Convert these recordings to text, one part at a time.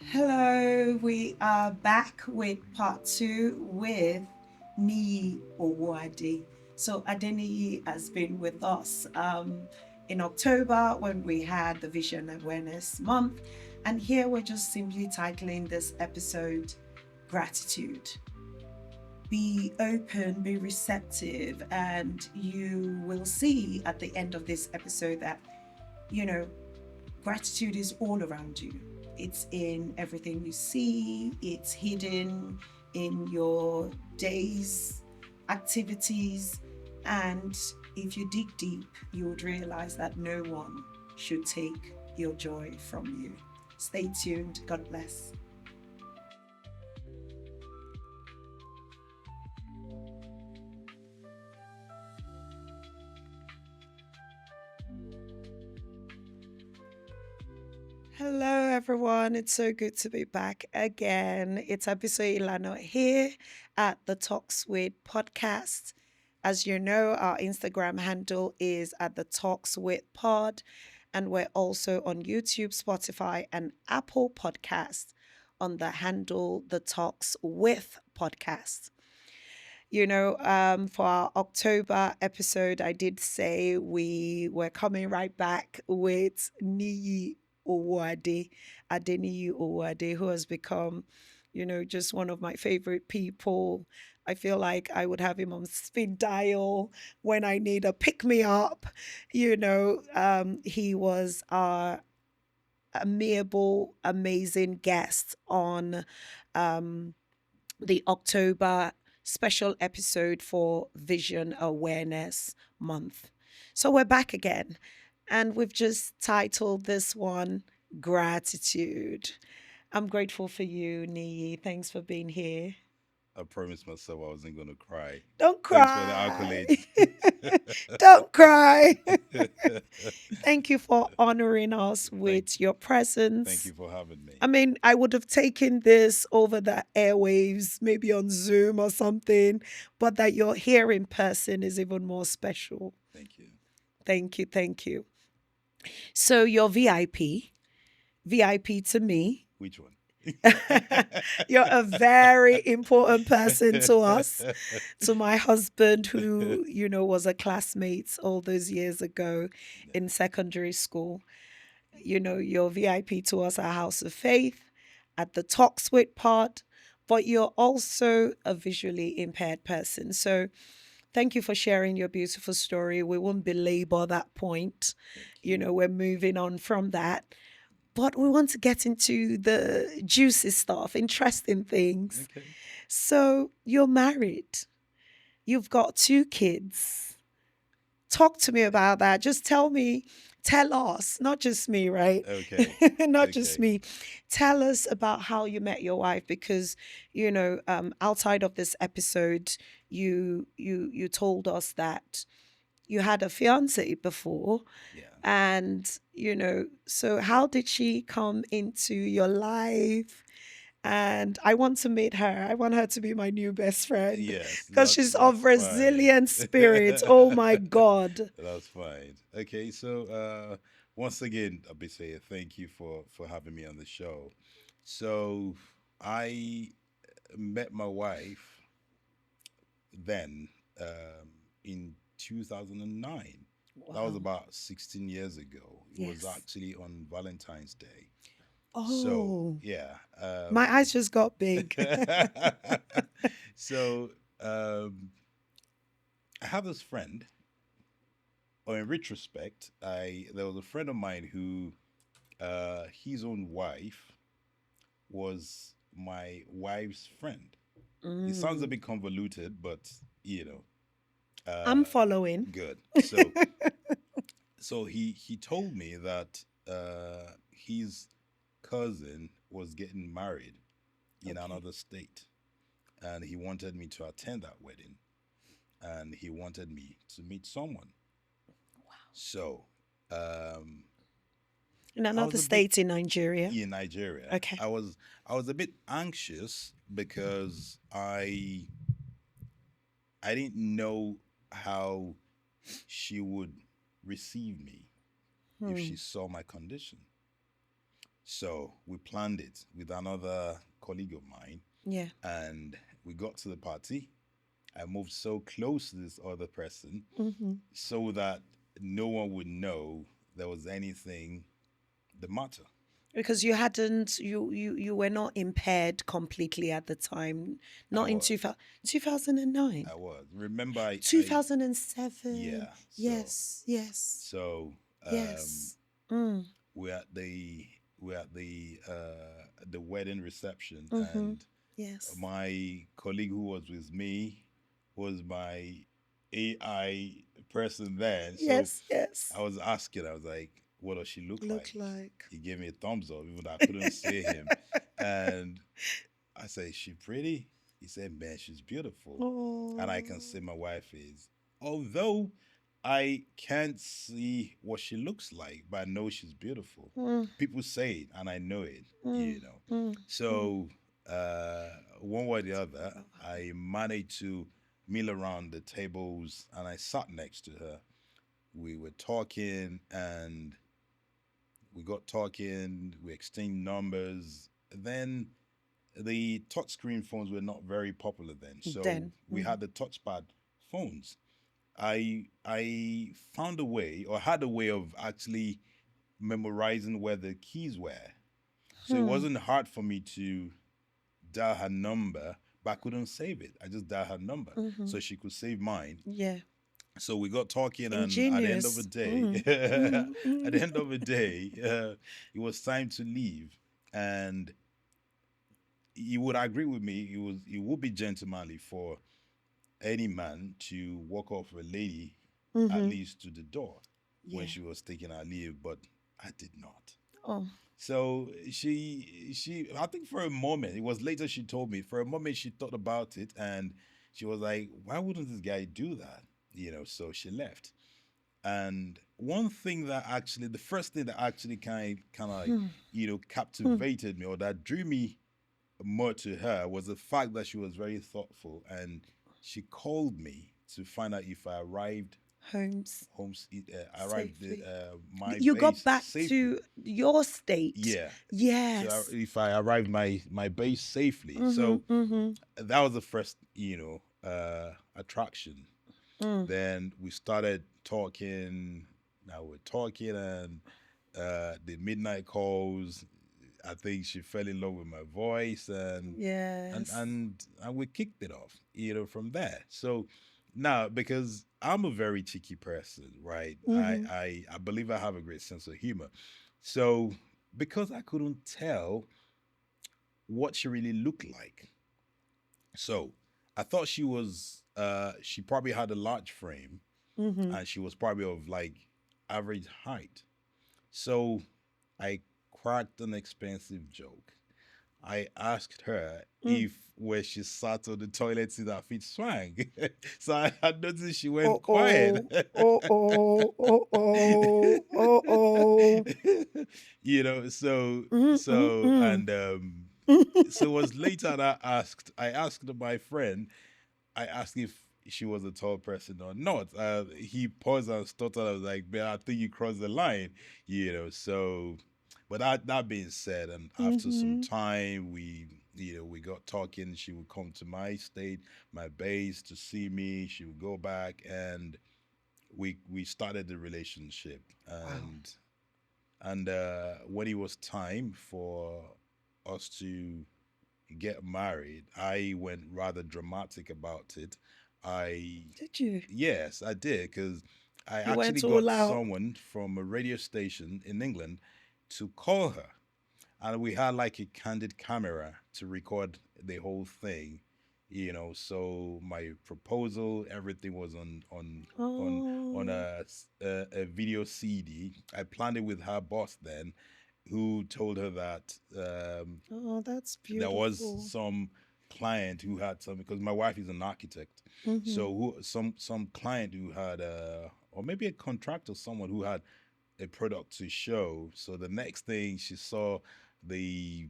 Hello, we are back with part two with Niyi Owoade. So Adeniyi has been with us in October when we had the Vision Awareness Month, and here we're just simply titling this episode Gratitude. Be open, be receptive, and you will see at the end of this episode that, you know, gratitude is all around you. It's in everything you see, it's hidden in your day's activities. And if you dig deep, you would realize that no one should take your joy from you. Stay tuned. God bless. Hello, everyone. It's so good to be back again. It's Abisoye Lana here at the Talks with podcast. As you know, our Instagram handle is at the Talks with Pod, and we're also on YouTube, Spotify, and Apple Podcasts on the handle the Talks with podcast. For our October episode, I did say we were coming right back with Niyi Owoade, Adeniyi Owoade, who has become, just one of my favorite people. I feel like I would have him on speed dial when I need a pick me up. He was our amiable, amazing guest on um, the October special episode for Vision Awareness Month. So we're back again, and we've just titled this one Gratitude. I'm grateful for you, Nii. Thanks for being here. I promised myself I wasn't going to cry. Don't Thanks for the cry. accolades. Don't cry. Thank you for honoring us thank, with your thank presence. you for having me. I mean, I would have taken this over the airwaves, maybe on Zoom or something, but that you're here in person is even more special. Thank you. Thank you. Thank you. So you're VIP, VIP to me. Which one? You're a very important person to us, to my husband, who, was a classmate all those years ago Yeah. in secondary school. You're VIP to us, our House of Faith, at the Talks with Pod, but you're also a visually impaired person. So thank you for sharing your beautiful story. We won't belabor that point. Thank you. We're moving on from that. But we want to get into the juicy stuff, interesting things. Okay. So you're married, you've got two kids. Talk to me about that. Just tell us, not just me, right? Okay. Not just Okay. me. Tell us about how you met your wife because, outside of this episode, you told us that you had a fiance before. Yeah. And, so how did she come into your life? And I want to meet her. I want her to be my new best friend Yes, because she's that's of fine. resilient spirit. Oh my God. That's fine. Okay, so once again, Abisoye, thank you for having me on the show. So I met my wife then in 2009. That was Wow. about 16 years ago. It was Yes. actually on Valentine's Day. So, Oh, yeah. my eyes just got big. so, um, I have this friend, or in retrospect, there was a friend of mine who his own wife was my wife's friend. It sounds a Mm. bit convoluted, but you know, I'm following. good. So he told me that his cousin was getting married in Okay. another state, and he wanted me to attend that wedding, and he wanted me to meet someone. So um, In I another was a bit state in Nigeria. in Nigeria. Okay. I was a bit anxious because I didn't know how she would receive me if Hmm. she saw my condition. So we planned it with another colleague of mine, Yeah. and we got to the party. I moved so close to this other person Mm-hmm. so that no one would know there was anything the matter. Because you hadn't, you were not impaired completely at the time. I Not in was. 2009. I was. Remember, I 2007. yeah. Yes, yes, So um, yes. Mm. we're at the wedding reception, Mm-hmm. and Yes. my colleague who was with me was my AI person then. So Yes, yes. I was asking, I was like, what does she look Look like? like. He gave me a thumbs up, even though I couldn't see him. And I said, is she pretty? He said, man, she's beautiful. And I can Oh. say my wife is. Although I can't see what she looks like, but I know she's beautiful. Mm, People say it, and I know it, mm, you know. mm, mm. So, one way or the other, Oh, I managed to mill around the tables, and I sat next to her. We were talking, and we got talking, we exchanged numbers. Then the touchscreen phones were not very popular then, so then. we had the touchpad phones. I found a way, or had a way of actually memorizing where the keys were. So it Hmm. wasn't hard for me to dial her number, but I couldn't save it. I just dial her number Mm-hmm. so she could save mine. Yeah. So we got talking, and at the end of the Ingenious. day, Mm, mm, at the mm. end of the day, it was time to leave, and you would agree with me. It would be gentlemanly for any man to walk off a lady at Mm-hmm. least to the door when Yeah. she was taking her leave, but I did not. Oh. So she I think for a moment, it was later she told me, for a moment she thought about it, and she was like, why wouldn't this guy do that? So she left. And one thing that actually, the first thing that actually kind of like, Hmm. Hmm. captivated me, or that drew me more to her, was the fact that she was very thoughtful, and she called me to find out if I arrived Homes home, arrived safely. my You got base back safely. to your state. Yeah. So Yes. if I arrived my base safely, Mm-hmm. so Mm-hmm. that was the first attraction. Mm. Then we started talking. Now we're talking, and the midnight calls. I think she fell in love with my voice, and Yes. and and we kicked it off, from there. So now, because I'm a very cheeky person, right? I Mm-hmm. I I believe I have a great sense of humor. So because I couldn't tell what she really looked like, so I thought she probably had a large frame, Mm-hmm. and she was probably of like average height. So I cracked an expensive joke. I asked her Mm. if where she sat on the toilet seat her feet swang. So I had noticed she went Oh quiet. oh. Oh oh. Oh oh. Oh oh. So Mm, mm, so mm. and so it was later that I asked my friend, I asked if she was a tall person or not. He paused and stuttered. I was like, man, I think you crossed the line, so but that being said, and after some Mm-hmm. time, we got talking. She would come to my state, my base, to see me. She would go back, and we started the relationship. Wow. And when it was time for us to get married, I went rather dramatic about it. I Did you? Yes, I did, because I You actually went all got out. someone from a radio station in England to call her, and we had like a candid camera to record the whole thing. So my proposal, everything was on Oh. a video CD. I planned it with her boss then, who told her that Oh, that's there was beautiful. some client who had some, because my wife is an architect, Mm-hmm. so some client who had or maybe a contractor, someone who had a product to show. So the next thing she saw, the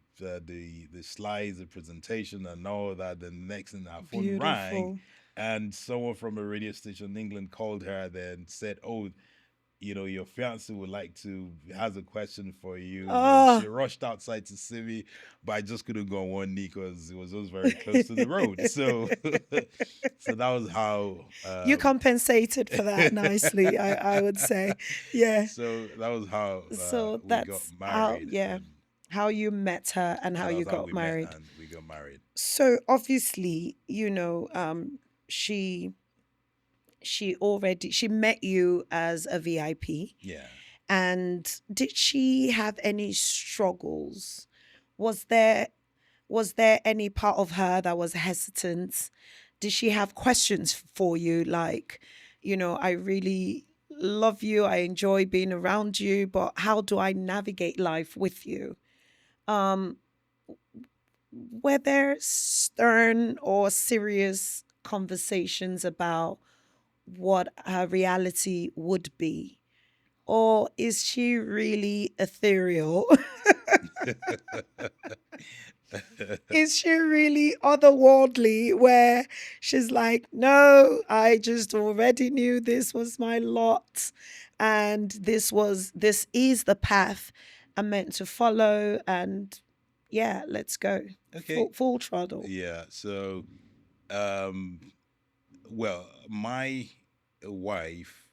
slides, the presentation, and all that. The next thing, our phone rang, Beautiful. and someone from a radio station in England called her. Then said, "Oh, your fiance would like to has a question for you. Then she Oh. rushed outside to see me, but I just couldn't go on one knee because it was just very close to the road. So, so that was how. You compensated for that nicely, I would say. Yeah. So that was how So we got that's how, married, yeah, and how you met her and how you that's how got we met married. and we got married. So obviously, she she met you as a VIP. Yeah. And did she have any struggles? Was there was there any part of her that was hesitant? Did she have questions for you like, I really love you, I enjoy being around you, but how do I navigate life with you? Um were there stern or serious conversations about what her reality would be? Or is she really ethereal? Is she really otherworldly where she's like, no, I just already knew this was my lot and this is the path I'm meant to follow, and yeah, let's go. Okay. Full throttle. Yeah. So, um, well, my wife,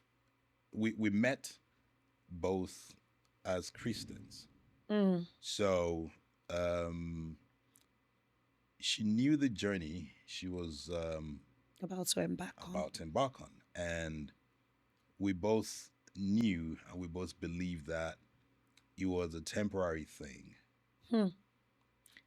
we met both as Christians. Mm, So, um, she knew the journey she was about to embark on. about to embark on, and we both knew and we both believed that it was a temporary thing. Hmm,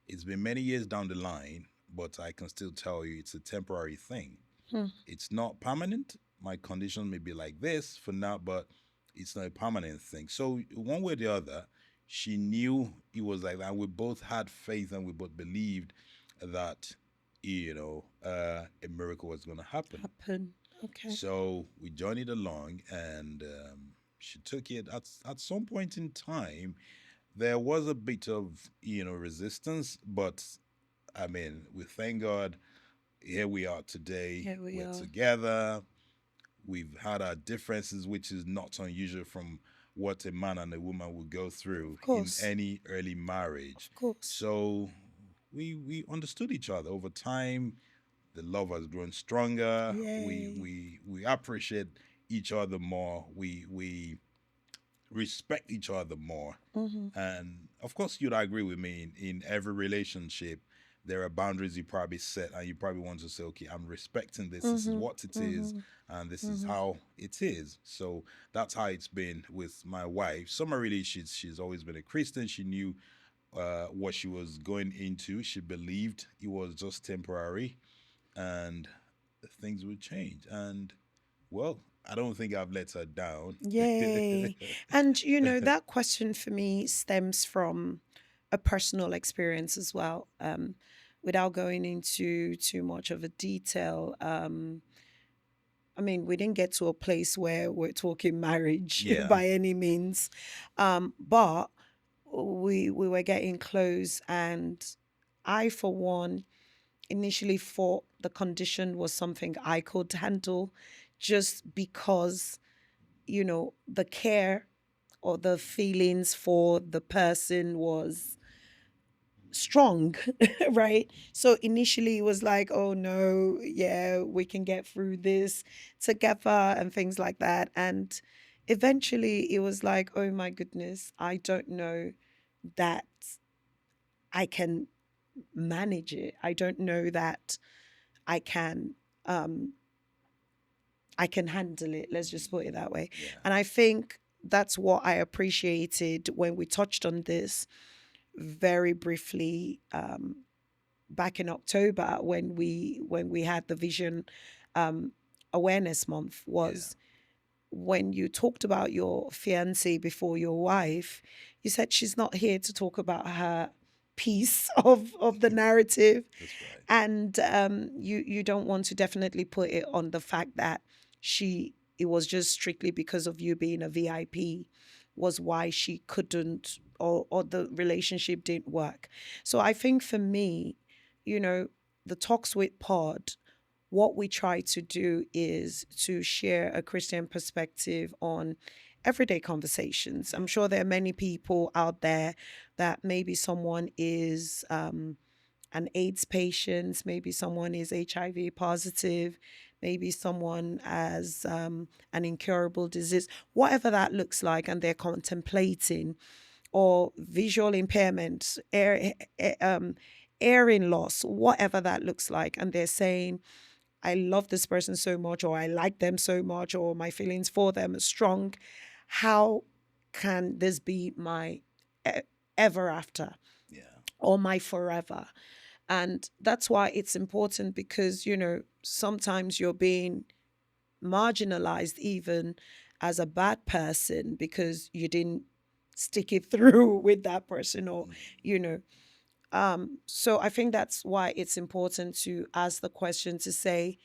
It's been many years down the line, but I can still tell you it's a temporary thing. hmm. It's not permanent. My condition may be like this for now, but it's not a permanent thing. So one way or the other, she knew it was like that. We both had faith and we both believed that a miracle was going to happen. Happen. Okay. So we journeyed along, and she took it. At some point in time, there was a bit of resistance, but I mean, we thank God. Here we are today. Here we We're are. together. We've had our differences, which is not unusual from what a man and a woman would go through Of in course. any early marriage. Of course. So we understood each other over time. The love has grown stronger. We Yay. we we appreciate each other more. We respect each other more. Mm-hmm. And of course, you'd agree with me in every relationship, there are boundaries you probably set, and you probably want to say, okay, I'm respecting this. This is Mm-hmm. what it is, Mm-hmm. and this is Mm-hmm. how it is. So that's how it's been with my wife. Summarily, she's always been a Christian. She knew what she was going into. She believed it was just temporary, and things would change. And well, I don't think I've let her down. Yay. And that question for me stems from a personal experience as well. Without going into too much of a detail, I mean, we didn't get to a place where we're talking marriage Yeah. by any means, but we were getting close, and I, for one, initially thought the condition was something I could handle, just because the care or the feelings for the person was strong, right? So initially it was like, oh no, yeah, we can get through this together and things like that. And eventually it was like, oh my goodness, I don't know that I can manage it. I don't know that I can um I can handle it. Let's just put it that way. Yeah. And I think that's what I appreciated when we touched on this very briefly, back in October when we had the Vision um, Awareness Month, Yeah. was when you talked about your fiance before your wife. You said she's not here to talk about her piece of the narrative, That's right. and you don't want to definitely put it on the fact that it was just strictly because of you being a VIP was why she couldn't, or the relationship didn't work. So I think for me, you know the Talks with Pod, what we try to do is to share a Christian perspective on everyday conversations. I'm sure there are many people out there that maybe someone is an AIDS patient, maybe someone is HIV positive, maybe someone has an incurable disease, whatever that looks like, and they're contemplating, or visual impairment, hearing loss, whatever that looks like, and they're saying, I love this person so much, or I like them so much, or my feelings for them are strong. How can this be my e- ever after Yeah. or my forever? And that's why it's important, because, sometimes you're being marginalized even as a bad person because you didn't stick it through with that person, or, Mm. you know, so I think that's why it's important to ask the question to say,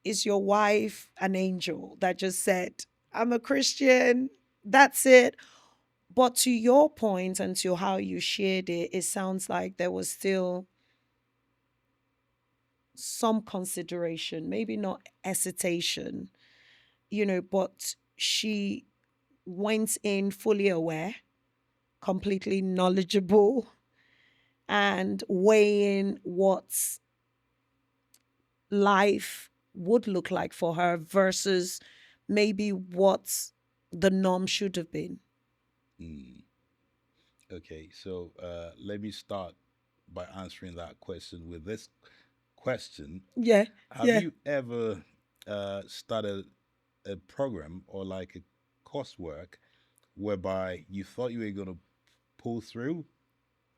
is your wife an angel that just said, I'm a Christian, that's it? But to your point and to how you shared it, it sounds like there was still some consideration, maybe not hesitation, but she went in fully aware, completely knowledgeable, and weighing what life would look like for her versus maybe what the norm should have been. Mm. Okay, so let me start by answering that question with this question. Yeah, Have yeah, you ever started a program or like a coursework whereby you thought you were going to pull through,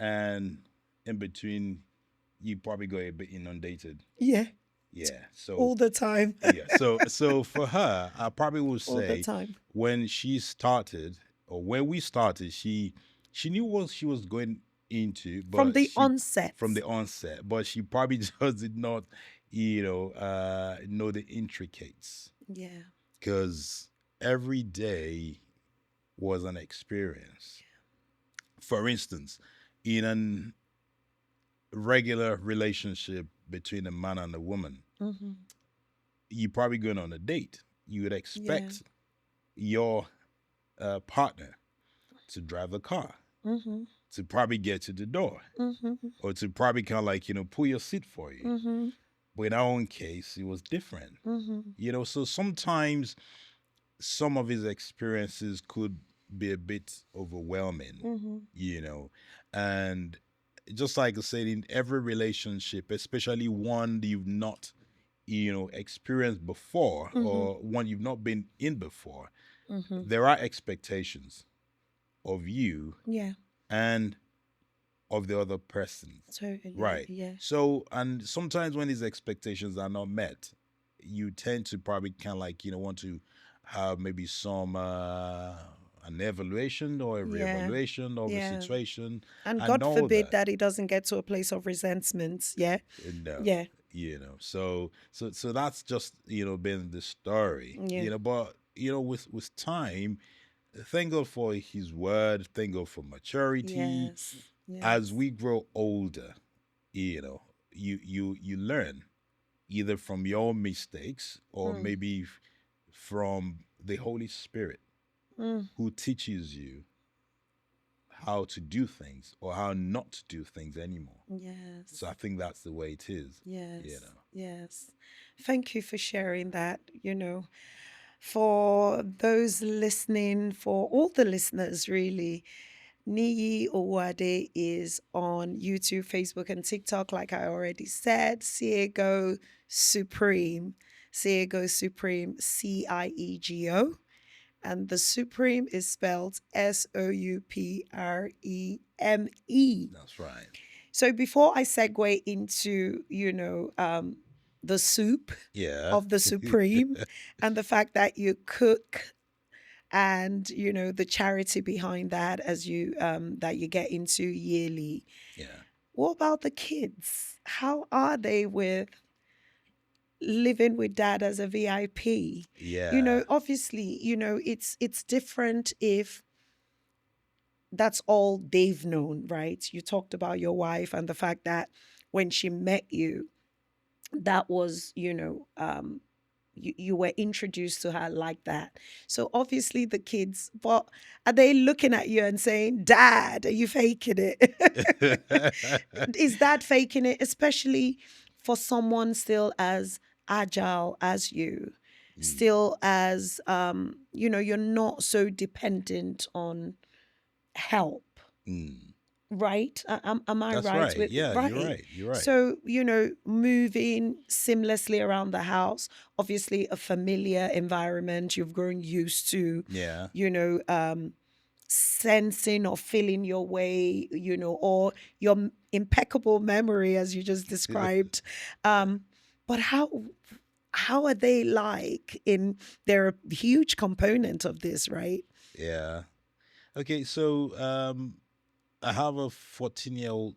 and in between you probably got a bit inundated? yeah, Yeah. So all the time. yeah. So for her, I probably would All the say time. when she started or when we started, she knew what she was going into, From but the she onset. from the onset, but she probably just did not, know the intricates, Yeah. because every day was an experience. For instance, in a regular relationship between a man and a woman, Mm-hmm. you probably going on a date. You would Yeah. expect your partner to drive the car, Mm-hmm. to probably get to the door, Mm-hmm. or to probably kind of like, pull your seat for you. Mm-hmm. But in our own case, it was different. Mm-hmm. So sometimes some of his experiences could be a bit overwhelming, Mm-hmm. you know. And just like I said, in every relationship, especially one you've not, experienced before, Mm-hmm. or one you've not been in before, Mm-hmm. there are expectations of you Yeah. and of the other person. Totally. Right. Yeah. So, and sometimes when these expectations are not met, you tend to probably kind of like, want to have maybe some, an evaluation or a Yeah. reevaluation of a Yeah. situation. And I God know forbid that. that it doesn't get to a place of resentment. Yeah. No, Yeah. so that's just, been the story, Yeah. but, with time, thank God for his word, thank God for maturity. Yes. As Yes. we grow older, you learn either from your mistakes or Mm. maybe from the Holy Spirit, Mm. who teaches you how to do things or how not to do things anymore. So Yes. I think that's the way it is, you Yes. know. Yes. Thank you for sharing that. For those listening, for all the listeners, really, Niyi Owoade is on YouTube, Facebook, and TikTok, like I already said. Ciego Supreme. Ciego Supreme, Ciego. And the Supreme is spelled Soupreme. That's right. So before I segue into, the soup Yeah. of the Supreme and the fact that you cook, and the charity behind that, as you that you get into yearly, Yeah. what about the kids? How are they with living with dad as a VIP? Yeah. Obviously, it's different if that's all they've known, right? You talked about your wife and the fact that when she met you, that was, you were introduced to her like that. So obviously the kids, but are they looking at you and saying, "Dad, are you faking it?" Is that faking it, especially for someone still as agile as you, Mm, still as you're not so dependent on help, mm. right? Am I That's right right. with Yeah, you're right? right. You're right. So, moving seamlessly around the house, obviously a familiar environment you've grown used to, Yeah. you know, sensing or feeling your way, or your impeccable memory as you just described. Um, but how are they like in they're a huge component of this, right? Yeah. Okay, so I have a 14-year-old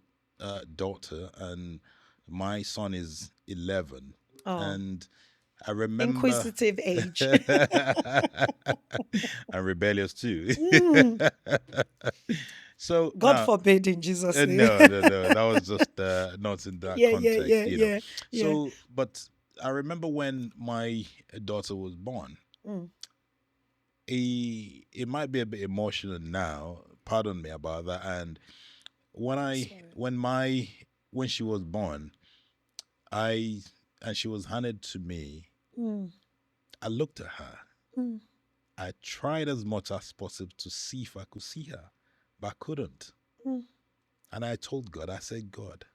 daughter, and my son is 11. Oh, And I remember, inquisitive age. and rebellious too. Mm. So God now, forbid in Jesus' name. no, no, no, that was just not in that Yeah, yeah, context, yeah, you know. yeah, yeah. So, but I remember when my daughter was born. Mm. It might be a bit emotional now. Pardon me about that. And when I Sorry. when my when she was born, I and she was handed to me, Mm. I looked at her. Mm. I tried as much as possible to see if I could see her, but I couldn't. Mm. And I told God, I said, God,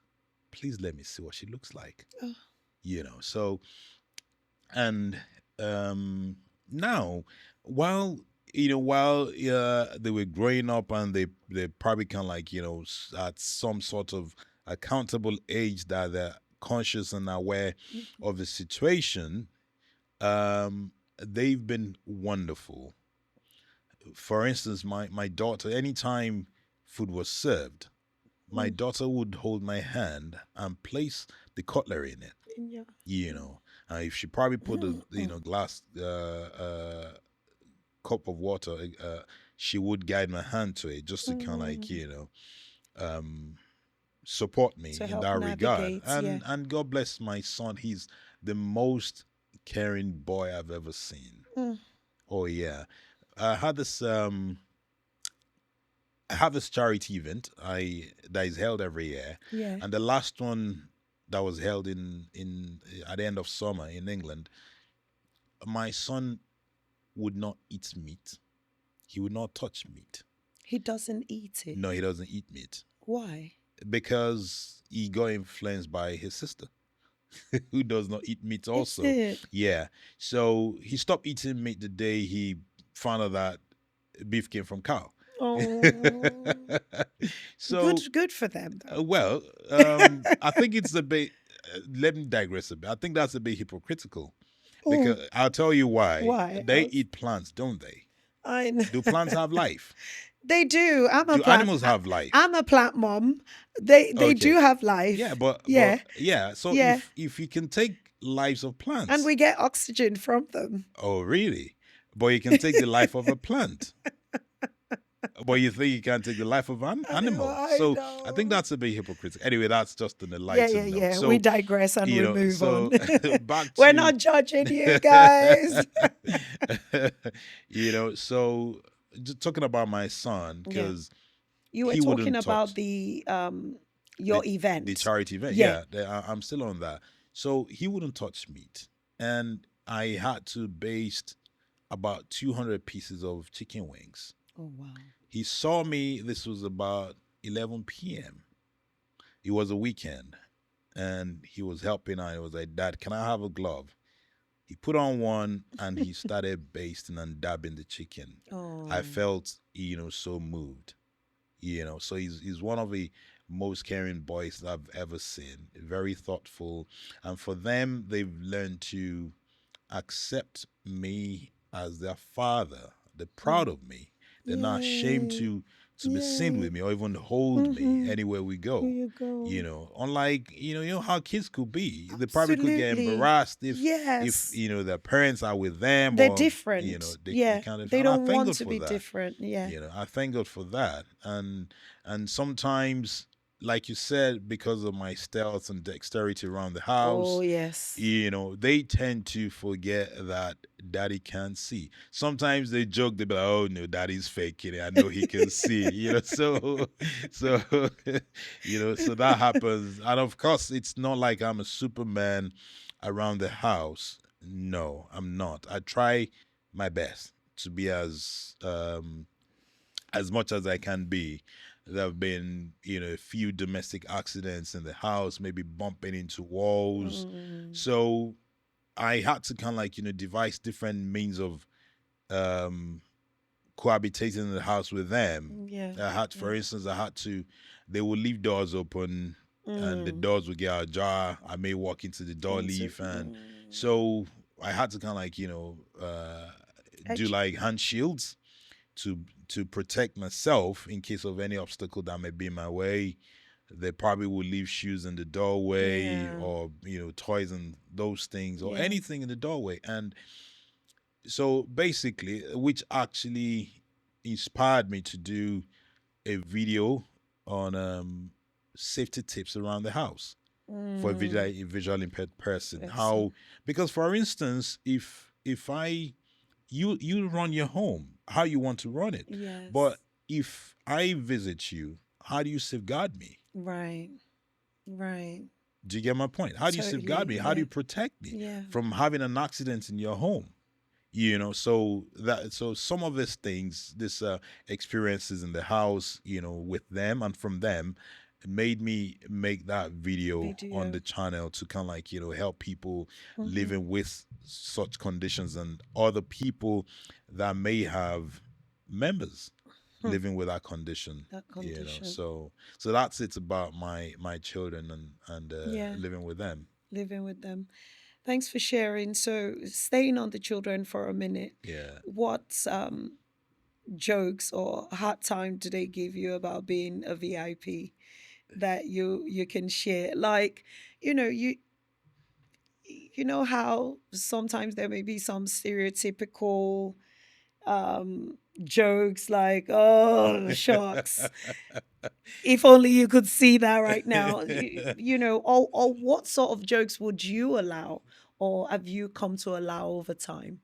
please let me see what she looks like. Oh. So and um now, while they were growing up, and they probably can, like, at some sort of accountable age, that they're conscious and aware Mhm. of the situation, they've been wonderful. For instance, my daughter, anytime food was served, my Mm. daughter would hold my hand and place the cutlery in it. Yeah. you know if she probably put a Mm. Mm. glass cup of water, she would guide my hand to it, just to kind of, like, Mm. um support me To in help that regard. navigate, yeah. And God bless my son. He's the most caring boy I've ever seen. Mm. Oh yeah. I had this I have this charity event I that is held every year, Yeah. and the last one that was held in at the end of summer in England. My son would not eat meat. He would not touch meat. He doesn't eat it. No, he doesn't eat meat Why? because he got influenced by his sister, who does not eat meat Is also. it? Yeah. So he stopped eating meat the day he found out that beef came from cow. Oh, So, good for them though. well, I think it's a bit. Let me digress a bit. I think that's a bit hypocritical, Oh, because I'll tell you why. why? They eat plants, don't they? I know. Do plants have life? They do. Do animals have life? I'm a plant mom. They do Okay. have life. Yeah, but Yeah, yeah. So yeah. if you can take lives of And plants, we get oxygen from them. oh really? But you can take the life of a plant. But you think you can't take the life of an I know, animal. I So I think know. that's a bit hypocritical. Anyway, that's just an Yeah, yeah, enlightened note. yeah. We So, digress and we move on. so back We're to not judging you guys. so just talking about my son, Yeah. because You were he talking wouldn't about touch the your the event. charity event. Yeah. Yeah, I'm still on that. So he wouldn't touch meat, and I had to baste about 200 pieces of chicken wings. Oh wow. He saw me. This was about 11 p.m. It was a weekend, and he was helping out. He was like, "Dad, can I have a glove?" He put on one, and he started basting and dabbing the chicken. I Oh. felt, so moved. So he's one of the most caring boys that I've ever seen. Very thoughtful, and for them, they've learned to accept me as their father. They're proud Mm. of me. They're not ashamed Yay. to be seen with Yay. me, or even hold me Mm-hmm. anywhere we Here go. you go. Unlike, how kids could be. They probably could get Absolutely. embarrassed if Yes. their parents are with them, They're or different. they Yeah. kind of. They And I don't thank want God to for be that. different. Yeah. I thank God for that. And sometimes, like you said, because of my stealth and dexterity around the Oh house, yes. they tend to forget that daddy can't see. Sometimes they joke, they be like, "Oh no, daddy's faking it. I know he can see." So so so that happens. And of course, it's not like I'm a Superman around the house. No, I'm not. I try my best to be as much as I can be. There have been, a few domestic accidents in the house, maybe bumping into walls. Mm, So I had to kind of like, devise different means of um, cohabitating in the house with them. yeah. For Yeah. instance, they will leave doors open and the Mm. doors will get ajar. I may walk into the door Into leaf. And so I had to kind of like, do edge. like hand shields to to protect myself in case of any obstacle that may be in my way. They probably would leave shoes in the doorway Yeah. or toys and those things or Yeah. anything in the doorway. And so basically, which actually inspired me to do a video on safety tips around the house for Mm. a visual impaired person. Person. How Because for instance, if I you run your home how you want to run it, but Yes. if I visit you, how do you safeguard me? Right. Right. Do you get my point? How do you safeguard Totally. me? How do Yeah. you protect me Yeah. from having an accident in your home? So some of these things, this experiences in the house, with them and from them, made me make that video on Video. the channel to kind of like help people Mm-hmm. living with such conditions and other people that may have members Hmm. living with that condition. That condition. So that's it about my children and Yeah. living with them. Living with them. Thanks for sharing. So, staying on the children for a minute, Yeah. what jokes or hard time do they give you about being a VIP that you can share? Like, you know, you know how sometimes there may be some stereotypical jokes like, oh shucks, if only you could see that right now. Or what sort of jokes would you allow or have you come to allow over time?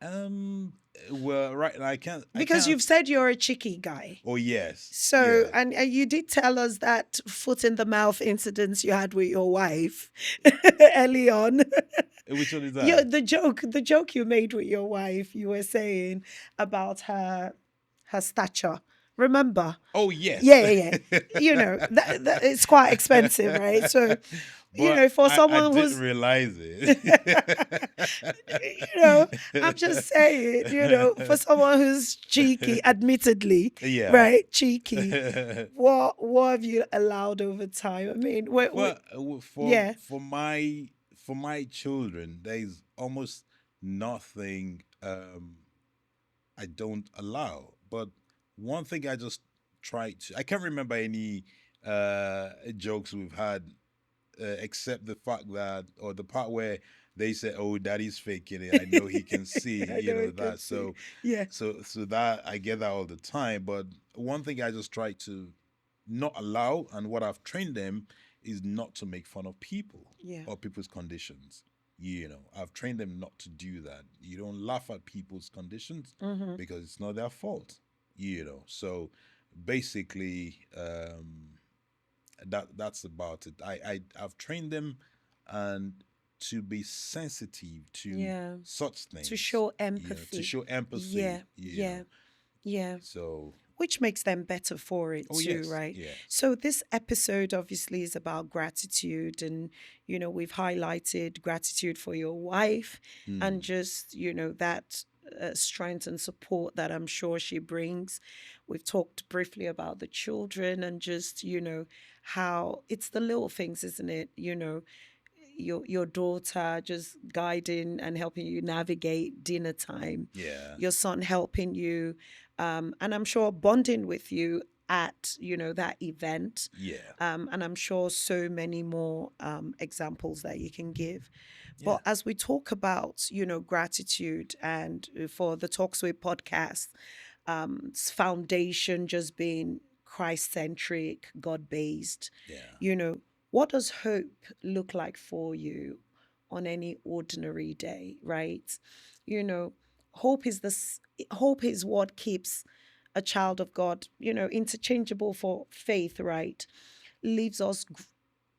Um. Well, right. I can't. I Because can't. you've said you're a cheeky guy. Oh yes. So, Yeah. and you did tell us that foot in the mouth incidents you had with your wife early on. Which one is Yeah, that? the joke you made with your wife, you were saying about her stature. Remember? Oh Yeah, yes. yeah, yeah. That it's quite expensive, right? So, But for I someone didn't who's realize you it. know, I'm just saying, for someone who's cheeky, admittedly, Yeah. right? Cheeky. What have you allowed over time? I mean, But yeah, for my children, there is almost nothing I don't allow. But one thing I just try to I can't remember any jokes we've had except the fact that or the part where they said, "Oh, daddy's faking it. I know he can see." I know I can That. see. So Yeah, so that I get that all the time. But one thing I just try to not allow, and what I've trained them is not to make fun of people yeah. or people's conditions. I've trained them not to do that. You don't laugh at people's conditions Mm-hmm. because it's not their fault. So basically, that's about it. I've trained them and to be sensitive to Yeah. such To things. show To empathy. show empathy. Yeah, yeah, yeah. So Which makes them better for it oh too, yes, right? yes. So this episode obviously is about gratitude, and we've highlighted gratitude for your wife and Hmm. just that strength and support that I'm sure she brings. We've talked briefly about the children and just how it's the little things, isn't it? Your daughter just guiding and helping you navigate dinner time, Yeah. your son helping you, and I'm sure bonding with you at that event, Yeah. and I'm sure so many more examples that you can give. Yeah. But as we talk about gratitude, and for the Talks With podcast, foundation just being Christ-centric, God-based. Yeah. You know, what does hope look like for you on any ordinary day, right? You know, hope is this hope is what keeps a child of God, interchangeable for faith, right? Leaves us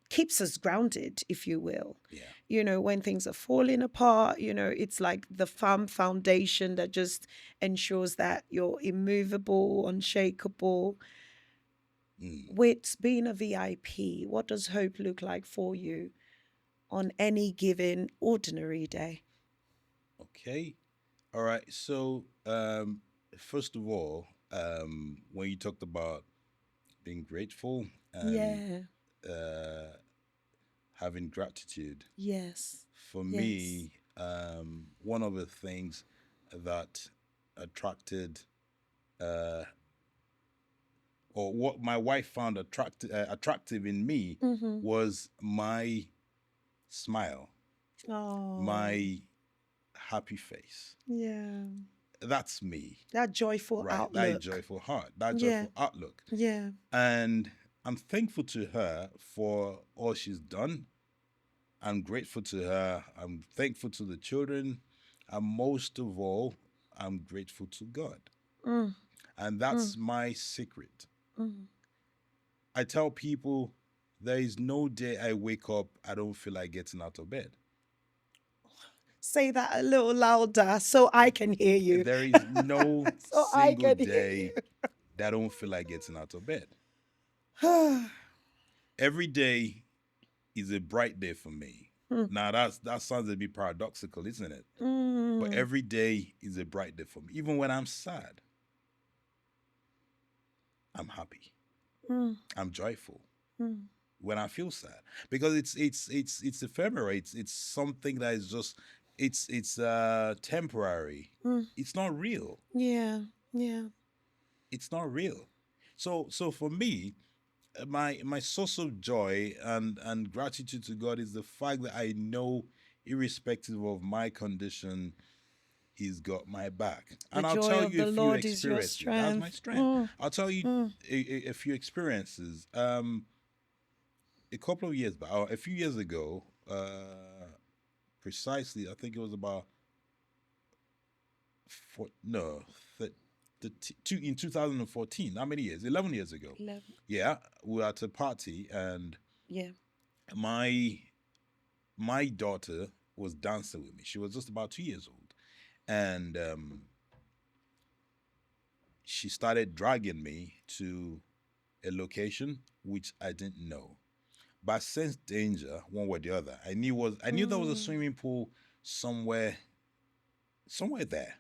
keeps us grounded, if you will. Yeah. When things are falling apart, it's like the firm foundation that just ensures that you're immovable, unshakable. Mm. With being a VIP, what does hope look like for you on any given ordinary day? Okay. All right. So, first of all, when you talked about being grateful and Yeah. uh, having gratitude, Yes. for Yes. me, one of the things that attracted, uh, or what my wife found attractive in me, Mm-hmm. was my smile, Oh, my happy face. yeah. That's me, That joyful right? That outlook. joyful heart, that Yeah. joyful outlook. Yeah. And I'm thankful to her for all she's done. I'm grateful to her. I'm thankful to the children. And most of all, I'm grateful to God. Mm, And mm, that's my secret. mm. I tell people there is no day I wake up, I don't feel like getting out of bed. Say that a little louder so I can hear you. There is no So I single can hear day that I don't feel like getting out of bed. you. Every day is a bright day for me. Mm, Now that sounds a bit paradoxical, isn't it? But mm, every day is a bright day for me. Even when I'm sad, I'm happy. mm, I'm joyful. mm. When I feel sad, because it's ephemeral. It's something that is just it's temporary. Mm. It's not real. Yeah, yeah. It's not real. So for me, my source of joy and gratitude to God is the fact that I know, irrespective of my condition, He's got my back. The And I'll joy tell of you a the few Lord is your experiences. That's my strength. strength. Mm, I'll tell you mm, a few experiences. A couple of years back, or a few years ago, precisely, I think it was about four, no, in 2014. How many years? 11 years ago. 11. Yeah, we were at a party, and Yeah. my my daughter was dancing with me. She was just about 2 years old, and she started dragging me to a location which I didn't know. But I sensed danger one way or the other. I knew there was a Mm, swimming pool somewhere somewhere there.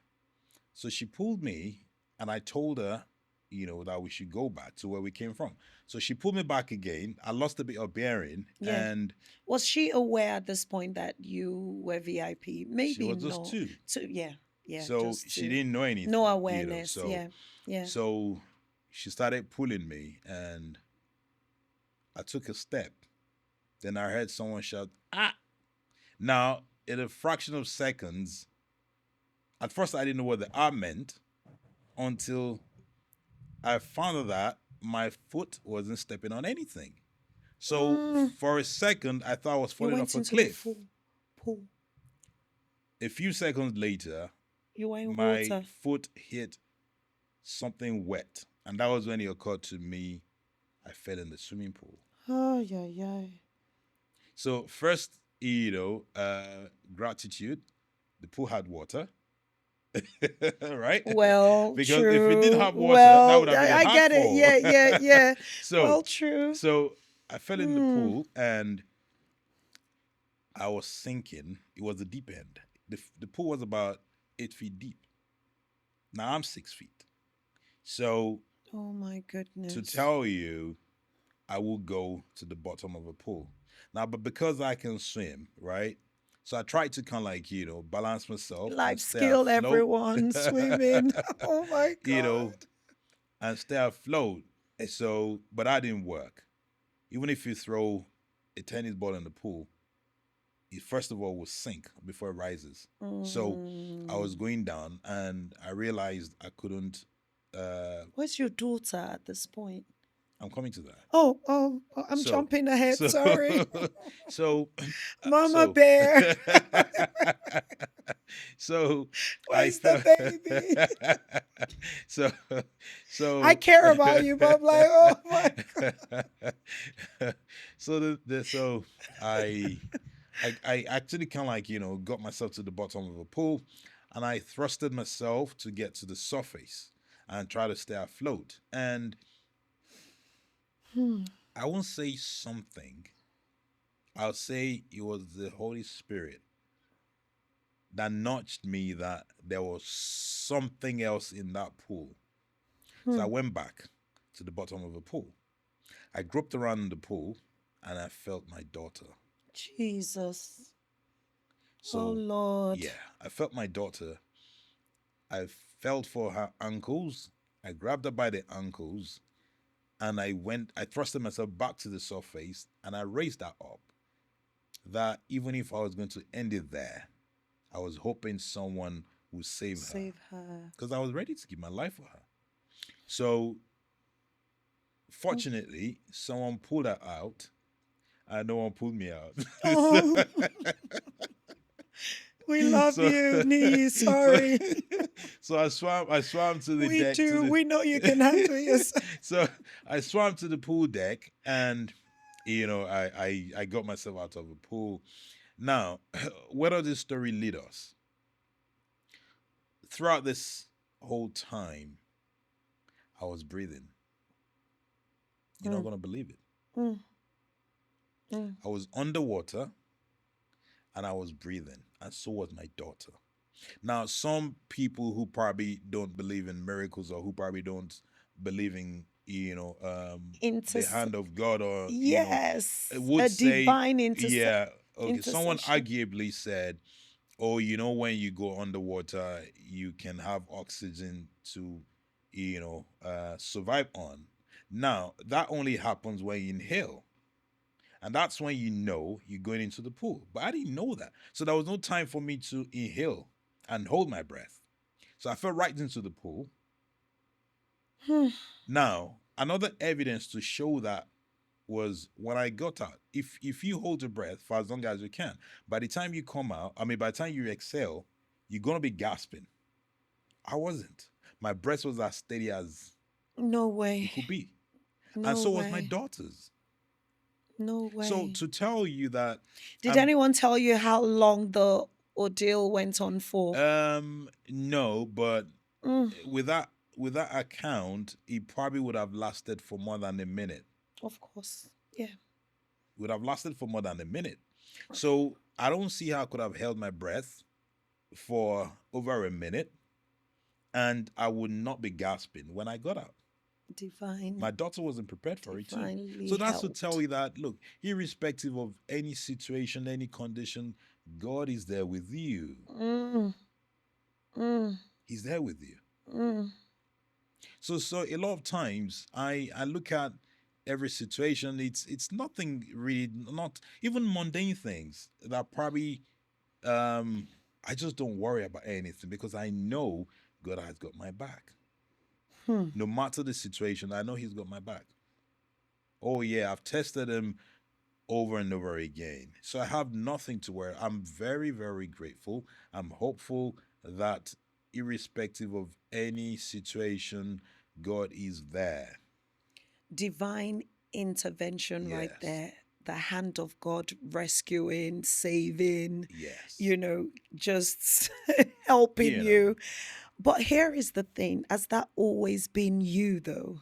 So she pulled me, and I told her, that we should go back to where we came from. So she pulled me back again. I lost a bit of bearing, yeah. and Was she aware at this point that you were VIP? she Maybe was just no. two. Yeah, yeah, So just she to didn't know no anything. awareness. So Yeah, yeah. so she started pulling me, and I took a step. Then I heard someone shout, "Ah!" Now, in a fraction of seconds, at first I didn't know what the "ah" meant until I found out that my foot wasn't stepping on anything. So Mm, for a second, I thought I was you falling off went a into the cliff. full pool. A few seconds later, You were in my water. foot hit something wet. And that was when it occurred to me I fell in the swimming pool. Oh, yeah, yeah. So, first, gratitude. The pool had water, right? Well, Because if it didn't true. have water, that would Well, have been a I hard get it. fall. Yeah, yeah, yeah. so, Well, true. so I fell in the Mm. pool, and I was sinking. It was the deep end. The pool was about 8 feet deep. Now I'm 6 feet. So Oh my to goodness. tell you, I will go to the bottom of a pool. Now, but because I can swim, right? So I tried to kind of like, balance myself and Life stay skill, afloat. everyone. Swimming. Oh my you know, God. and stay afloat. So, but that didn't work. Even if you throw a tennis ball in the pool, it first of all will sink before it rises. So I was Mm. going down, and I realized I couldn't. Where's your daughter at this point? I'm coming to that. I'm So, jumping ahead. so, Sorry. so, Mama so, bear. so I Where's the felt, baby? so, I so, care about you, but I'm like, oh my so I, I actually kind of like, got myself to the bottom of a pool, and I thrusted myself to get to the surface and try to stay afloat. And God. I won't say something. I'll say it was the Holy Spirit that nudged me that there was something else in that pool. So I went back to the bottom of the pool. I groped around in the pool and I felt my daughter. Jesus. Oh So, Lord. yeah, I felt my daughter. I felt for her ankles. I grabbed her by the ankles and I thrusted myself back to the surface and I raised her up. That even if I was going to end it there, I was hoping someone would save her Save her. because I was ready to give my life for her. So, fortunately, someone pulled her out and no one pulled me out. so, Oh, we love so, you, Nee. so, Sorry. so I swam to the We deck to do. the We know you can handle yourself. so I swam to the pool deck and I got myself out of the pool. Now, where does this story lead us? Throughout this whole time, I was breathing. You're not Mm, gonna believe it. mm, mm. I was underwater and I was breathing, and so was my daughter. Now, some people who probably don't believe in miracles or who probably don't believe in the Inter- hand of God or yes, would a say, divine yeah, okay. Someone intercession. arguably said, "Oh, when you go underwater, you can have oxygen to, survive on." Now, that only happens when you inhale. And that's when you know you're going into the pool. But I didn't know that. So there was no time for me to inhale and hold my breath. So I fell right into the pool. Now, another evidence to show that was when I got out. If you hold your breath for as long as you can, by the time you come out, I mean by the time you exhale, you're gonna be gasping. I wasn't. My breath was as steady as No it way. could be. And No so was my way. daughter's. No So way. to tell you that Did I'm anyone tell you how long the ordeal went on for? no, but Mm, with that account, it probably would have lasted for more than a minute. of course. Yeah. Would have lasted for more than a minute. So I don't see how I could have held my breath for over a minute and I would not be gasping when I got out. Divine, My daughter wasn't prepared for it too. divinely So that's to tell helped. you that look, irrespective of any situation, any condition, God is there with you. Mm, mm, He's there with you. mm. So a lot of times I look at every situation. It's nothing really, not even mundane things that probably um I just don't worry about anything because I know God has got my back. Hmm. No matter the situation, I know He's got my back. Oh yeah, I've tested Him over and over again. So I have nothing to worry. I'm very, very grateful. I'm hopeful that irrespective of any situation, God is there. Divine intervention right Yes. there. The hand of God rescuing, saving, Yes. you know, just helping You know. you. But here is the thing, has that always been you though?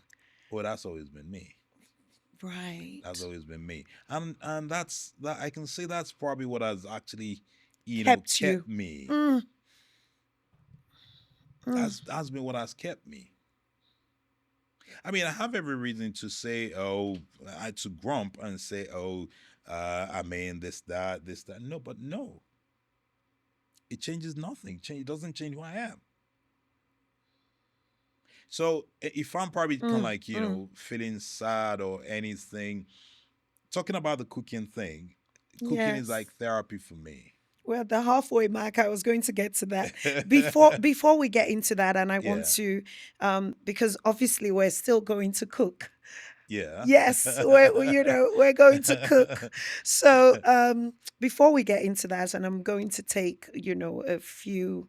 Well, that's always been me. That's Right. always been me. And that's that I can say that's probably what has actually, Kept you. kept me. Mm, mm. That's been what has kept me. I mean, I have every reason to say, oh, I to grump and say, oh, I mean, this, that, this, that. No, but no, it changes nothing. It doesn't change who I am. So if I'm probably kind of Mm, like, mm. feeling sad or anything, talking about the cooking thing, cooking is Yes. like therapy for me. Well, the halfway mark, I was going to get to that. Before we get into that, and I want Yeah. to, because obviously we're still going to cook. Yeah. Yes, we're going to cook. So before we get into that, and I'm going to take a few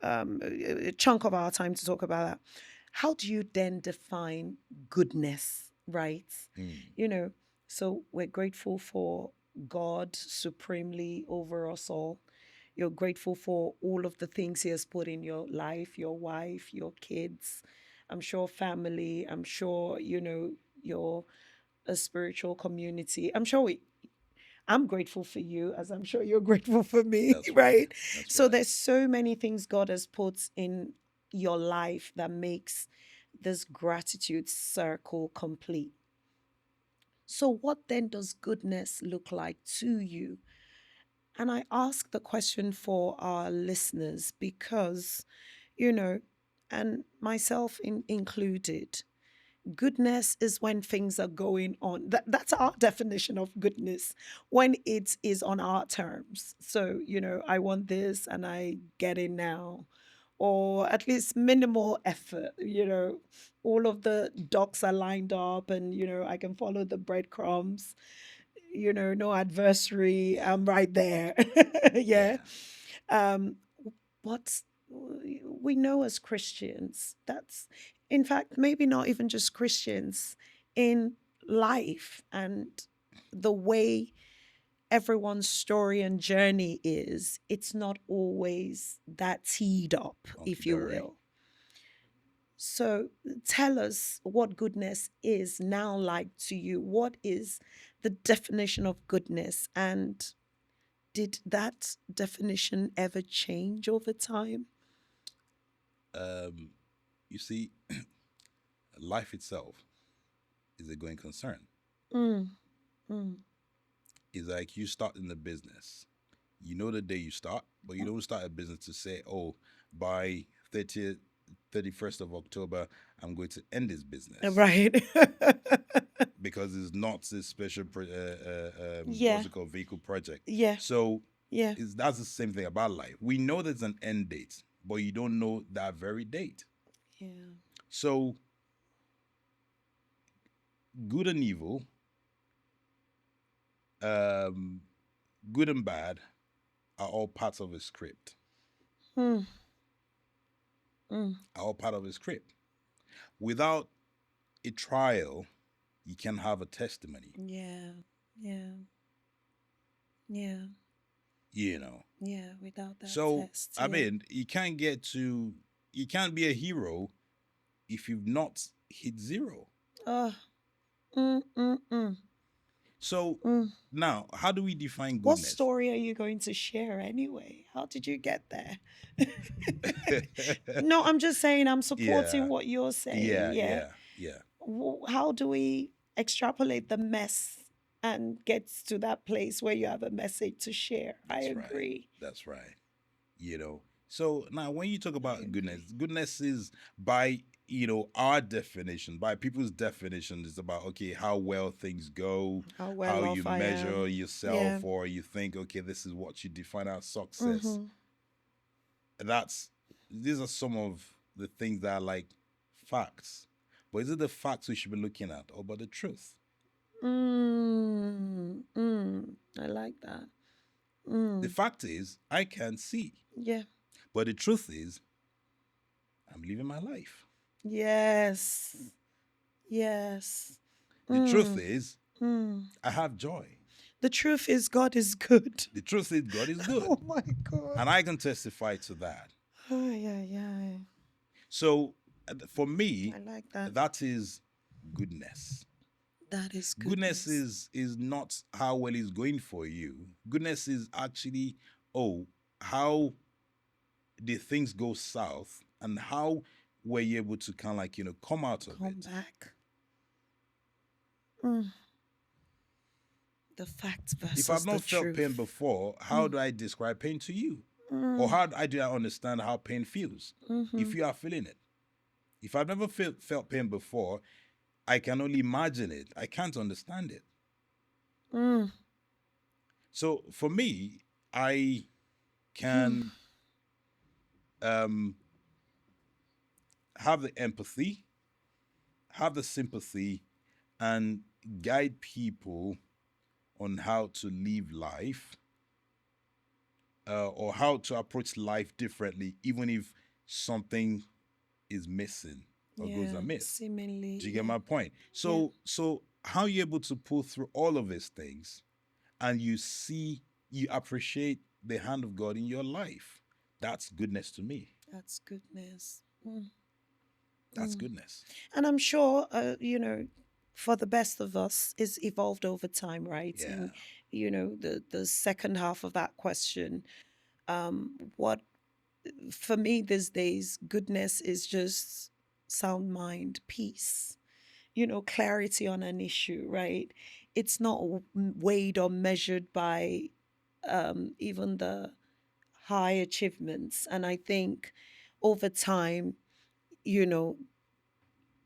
a chunk of our time to talk about that. How do you then define goodness, right? Mm, You know, so we're grateful for God supremely over us all. You're grateful for all of the things He has put in your life, your wife, your kids, I'm sure family, I'm sure, your a spiritual community. I'm grateful for you, as I'm sure you're grateful for me, that's right. right? That's So right. there's so many things God has put in your life that makes this gratitude circle complete. So what then does goodness look like to you? And I ask the question for our listeners because, you know, and myself included, goodness is when things are going on. That's our definition of goodness, when it is on our terms. So, I want this and I get it now. Or at least minimal effort, all of the docs are lined up and, I can follow the breadcrumbs, no adversary. I'm right there. Yeah. Yeah. Um, what we know as Christians, that's in fact maybe not even just Christians in life and the way everyone's story and journey is, it's not always that teed up, Uncle if you Dory. will. So tell us what goodness is now like to you. What is the definition of goodness? And did that definition ever change over time? Um, you see, life itself is a going concern. Mm, mm. It's like you start in the business. You know the day you start, but you don't start a business to say, oh, by 30th, 31st of October, I'm going to end this business. Right. Because it's not this special, what's Yeah, it called, vehicle project. yeah, So yeah, that's the same thing about life. We know there's an end date, but you don't know that very date. yeah. So good and evil, um, good and bad are all parts of a script. Mm, mm. Are all part of a script. Without a trial, you can have a testimony. Yeah, yeah, yeah, You know. yeah. Without that So test, I yeah. mean, you can't be a hero if you've not hit zero. Oh, mm, mm. So Mm. now, how do we define What goodness? story are you going to share anyway? How did you get there? No, I'm just saying, I'm supporting Yeah, what you're saying. yeah, Yeah. yeah, yeah. How do we extrapolate the mess and get to that place where you have a message to share? I That's right. agree. That's right. You know. So now, when you talk I about goodness, agree. goodness is by our definition, by people's definition, is about okay how well things go, How how well you off I measure am. Yeah. yourself, or you think okay this is what you define as success. Mm-hmm. That's these are some of the things that are like facts. But is it the facts we should be looking at, or about the truth? I like that. The Mm. fact is, I can't see. Yeah. But the truth is, I'm living my life. Yes. Yes. The truth Mm. is, Mm. I have joy. The truth is, God is good. The truth is, God is Oh good. my God. And I can testify to that. Ay, ay, ay. So for I me, like that. that is goodness. That is Goodness goodness. is not how well it's going for you. Goodness is actually, oh, how did things go south and how were you able to kind of like, come out of Come it? back. Mm. The fact If I've versus the not felt pain truth. before, how Mm. do I describe pain to you? Or Mm. do I understand how pain feels Mm-hmm. if you are feeling it? If I've never felt pain before, I can only imagine it. I can't understand it. Mm. So for me, I Mm. can um, have the empathy, have the sympathy, and guide people on how to live life, or how to approach life differently, even if something is missing or goes Yeah, amiss. seemingly, Do you get yeah, my point? yeah. So how are you able to pull through all of these things, and you appreciate the hand of God in your life? That's goodness to me. That's goodness. That's Mm. goodness. And I'm sure, for the best of us is evolved over time, right? Yeah. And, the second half of that question, what for me these days, goodness is just sound mind, peace, clarity on an issue, right? It's not weighed or measured by even the high achievements. And I think over time, you know,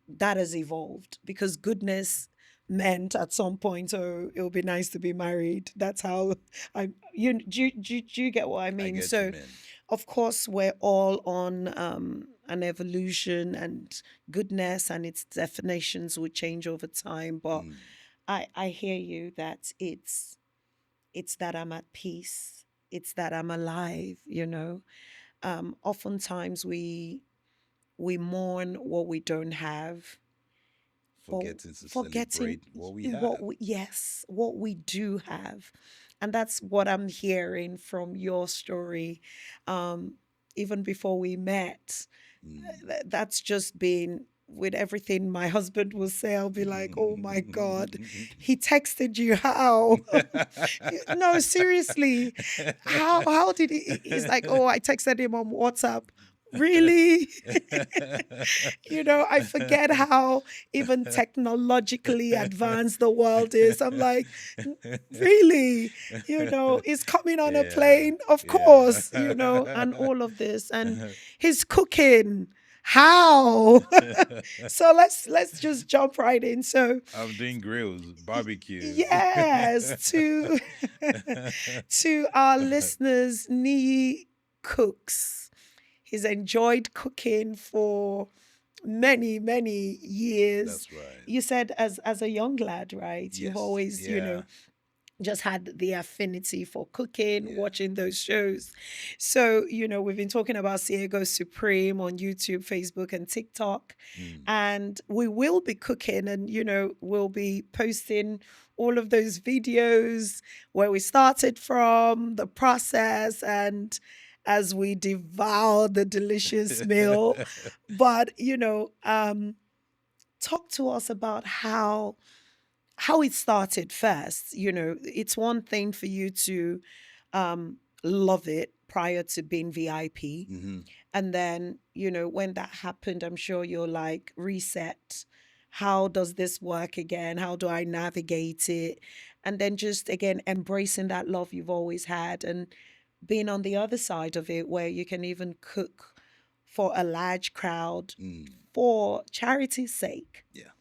that has evolved because goodness meant at some point, oh, it would be nice to be married. That's how do you get what I I mean? get you, So, man. of course, we're all on an evolution, and goodness and its definitions will change over time. But Mm. I hear you that it's that I'm at peace. It's that I'm alive. Oftentimes we mourn what we don't have, or Forgetting to forgetting celebrate what we what have. we yes what we do have. And that's what I'm hearing from your story. um Even before we met, that's just been, with everything my husband will say, I'll be like, oh my God, he texted you how? No, seriously, how did he's like, oh, I texted him on WhatsApp. Really? I forget how even technologically advanced the world is. I'm like, really? He's coming on a Yeah, plane, of yeah. course, and all of this. And he's cooking. How? So let's just jump right in. So I'm doing grills, barbecue. yes, to our listeners, Nee cooks. He's enjoyed cooking for many, many years. That's right. You said as a young lad, right? You've Yes. always, Yeah. just had the affinity for cooking, Yeah. watching those shows. So, we've been talking about Ciego Supreme on YouTube, Facebook, and TikTok. Mm. And we will be cooking, and, we'll be posting all of those videos where we started from, the process, and as we devour the delicious meal. But, talk to us about how it started first. It's one thing for you to love it prior to being VIP. Hmm. And then, when that happened, I'm sure you're like, reset. How does this work again? How do I navigate it? And then just again, embracing that love you've always had and being on the other side of it where you can even cook for a large crowd Mm. for charity's sake. Yeah.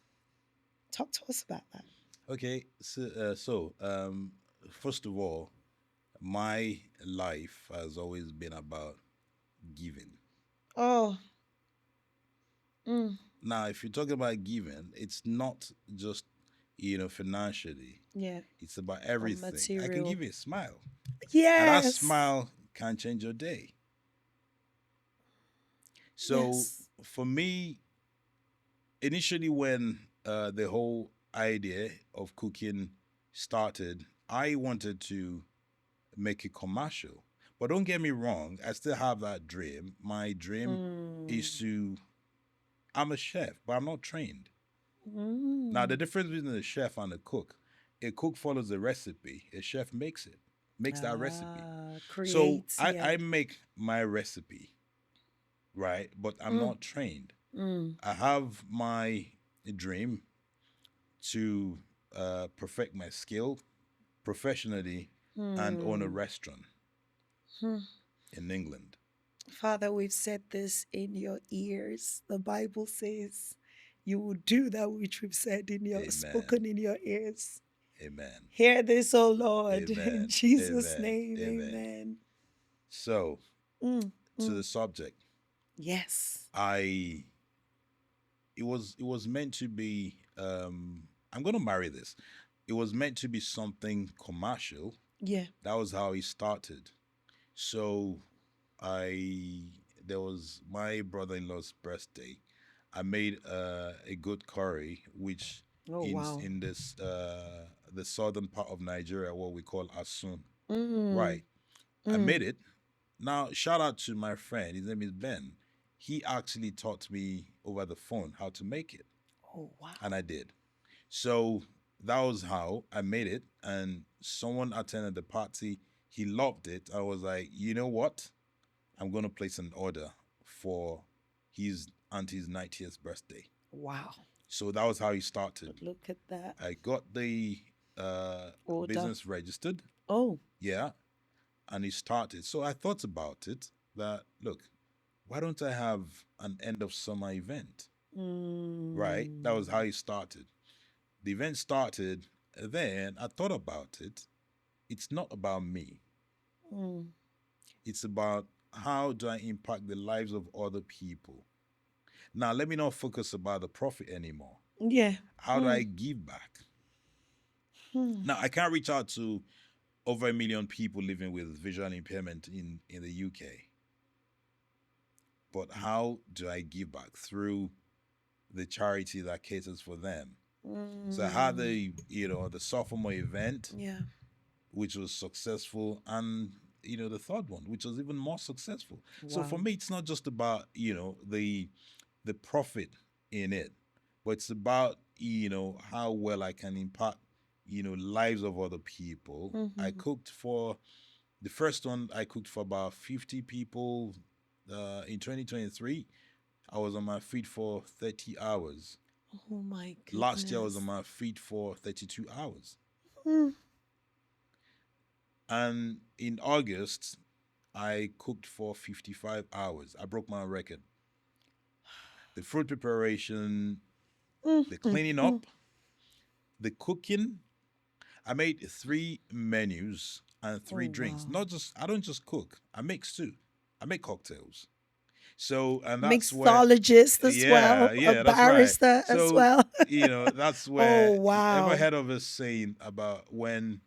Talk to us about that. Okay. So, first of all, my life has always been about giving. Oh, mm, Now, if you're talking about giving, it's not just financially. yeah. It's about Or everything. I can material. give you a smile, and that Yes. smile can change your day. So, Yes. for me, initially when the whole idea of cooking started, I wanted to make a commercial. But don't get me wrong, I still have that dream. My dream Mm, is to, I'm a chef, but I'm not trained. Now, the mm. difference between a chef and a cook follows a recipe, a chef makes that recipe. So Create. I Yeah. make my recipe, right? But I'm Mm, not trained. mm, I have my dream to perfect my skill professionally and own a mm, restaurant mm. in England. Father, we've said this in your ears. The Bible says you will do that which we've said in your Amen. spoken in your ears. Amen. Hear this, O Lord, in Amen. Jesus' Amen. name. Amen. Amen. So, Mm, to the mm. subject, Yes. I it was meant to be. I'm gonna marry this. It was meant to be something commercial. Yeah. That was how it started. So I there was my brother-in-law's birthday. I made a good curry, which Oh, wow. in this the southern part of Nigeria, what we call asun. Mm, Right. I mm. made it. Now, shout out to my friend. His name is Ben. He actually taught me over the phone how to make it, Oh, wow. and I did. So that was how I made it. And someone attended the party. He loved it. I was like, you know what? I'm going to place an order for his auntie's 90th birthday. Wow. So that was how he started. Look at that I got the order. business registered. Oh. Yeah. And he started. So I thought about it that, look, why don't I have an end of summer event? Right? That was Mm. how he started. The event started. Then I thought about it. It's not about me, Mm. it's about how do I impact the lives of other people. Now, let me not focus about the profit anymore. Yeah. How do I Mm. give back? Mm. Now, I can't reach out to over a million people living with visual impairment in the UK, but how do I give back through the charity that caters for them? So I had Mm. the sophomore event, Yeah. which was successful, and the third one, which was even more successful. So for Wow. me, it's not just about the profit in it, but it's about how well I can impact lives of other people. I Mm-hmm. cooked for the first one. I cooked for about 50 people. In 2023, I was on my feet for 30 hours. Oh my Last year, I was on goodness. my feet for 32 hours. Mm. And in August, I cooked for 55 hours. I broke my record. The food preparation, Mm, the mm, cleaning mm. up, the cooking. I made three menus and three Oh drinks. wow. Not just I don't just cook. I make stew. I make cocktails. So and that's where Mixologist as well, yeah, a yeah, that's right. barrister as So, well. that's Oh where ever wow. heard of a saying about when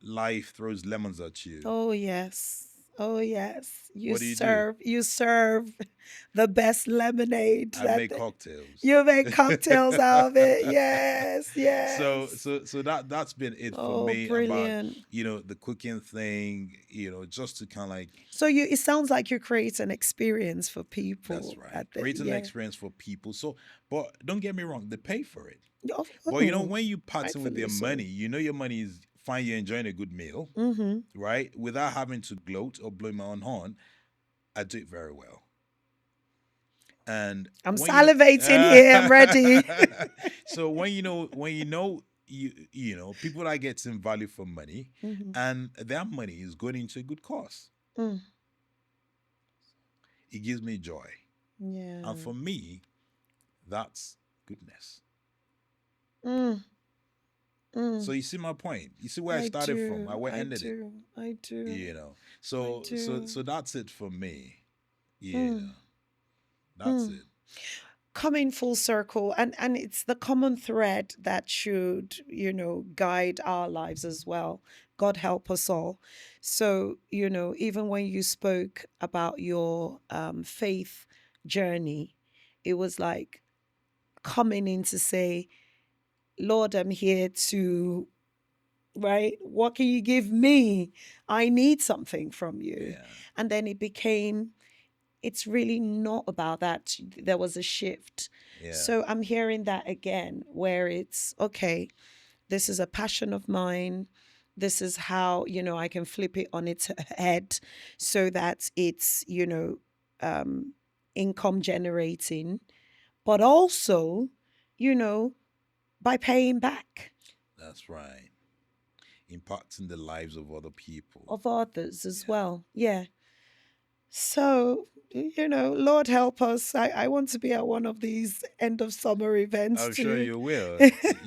life throws lemons at you? Oh yes. Oh yes. You What do you do? serve you serve the best lemonade I make cocktails. you make cocktails out of it. Yes, yes. So that's been it for Oh, me about brilliant. the cooking thing, just to kind of like So it sounds like you create an experience for that's people right, at the create an yeah. experience for people. So, but don't get me wrong, they pay for it. Oh, But oh, when you partner with rightfully their money, so. your money is fine. You're enjoying a good meal, Mm-hmm. right? Without having to gloat or blow my own horn. I do it very well. And I'm when you salivating here. I'm ready. so when people that get some value for money, Mm-hmm. and their money is going into a good cause, Mm. it gives me joy. And Yeah. for me, that's goodness. Mm. So Mm. you see my point. You see where I I started from. I do. where I ended it. do. I do. You know. I So do. that's it for me. Mm. That's Mm. it. Coming full circle, and it's the common thread that should guide our lives as well. God help us all. So even when you spoke about your faith journey, it was like coming in to say, Lord, I'm here to, right, what can you give me? I need something from you. Yeah. And then it became, it's really not about that. There was a shift. Yeah. So I'm hearing that again, where it's okay, this is a passion of mine. This is how, I can flip it on its head so that it's, um, income generating, but also, you know, by paying back That's right. Impacting the lives of other people. of others as Yeah. well. Yeah. So, Lord help us. I want to be at one of these end of summer events I'm sure too. you will.